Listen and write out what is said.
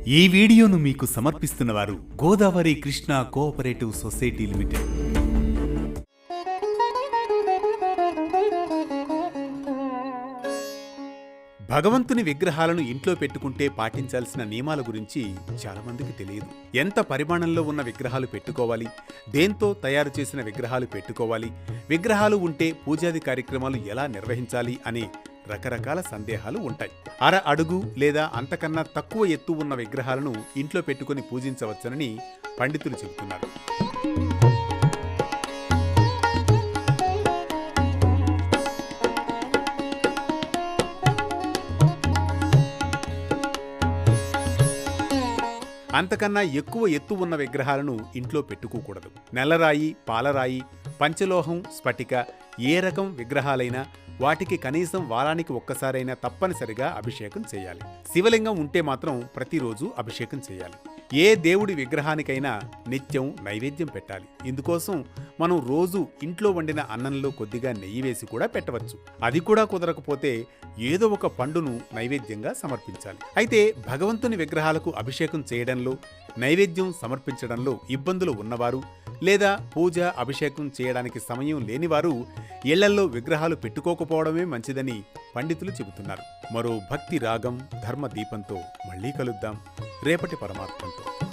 ఈ వీడియోను మీకు సమర్పిస్తున్నవారు Godavari Krishna cooperative society limited. భగవంతుని విగ్రహాలను ఇంట్లో పెట్టుకుంటే పాటించాల్సిన నియమాల గురించి చాలా మందికి తెలియదు. ఎంత పరిమాణంలో ఉన్న విగ్రహాలు పెట్టుకోవాలి, దేంతో తయారు చేసిన విగ్రహాలు పెట్టుకోవాలి, విగ్రహాలు ఉంటే పూజాది కార్యక్రమాలు ఎలా నిర్వహించాలి అనే రకరకాల సందేహాలు ఉంటాయి. అర అడుగు లేదా అంతకన్నా తక్కువ ఎత్తు ఉన్న విగ్రహాలను ఇంట్లో పెట్టుకుని పూజించవచ్చని పండితులు చెబుతున్నారు. అంతకన్నా ఎక్కువ ఎత్తు ఉన్న విగ్రహాలను ఇంట్లో పెట్టుకోకూడదు. నల్లరాయి, పాలరాయి, పంచలోహం, స్ఫటిక ఏ రకం విగ్రహాలైనా వాటికి కనీసం వారానికి ఒక్కసారైనా తప్పనిసరిగా అభిషేకం చేయాలి. శివలింగం ఉంటే మాత్రం ప్రతిరోజు అభిషేకం చేయాలి. ఏ దేవుడి విగ్రహానికైనా నిత్యం నైవేద్యం పెట్టాలి. ఇందుకోసం మనం రోజు ఇంట్లో వండిన అన్నంలో కొద్దిగా నెయ్యి వేసి కూడా పెట్టవచ్చు. అది కూడా కుదరకపోతే ఏదో ఒక పండును నైవేద్యంగా సమర్పించాలి. అయితే భగవంతుని విగ్రహాలకు అభిషేకం చేయడంలో, నైవేద్యం సమర్పించడంలో ఇబ్బందులు ఉన్నవారు లేదా పూజ అభిషేకం చేయడానికి సమయం లేనివారు ఇళ్లల్లో విగ్రహాలు పెట్టుకోకపోవడమే మంచిదని పండితులు చెబుతున్నారు. మరో భక్తి రాగం, ధర్మ దీపంతో మళ్ళీ కలుద్దాం రేపటి పరమాత్మంతో.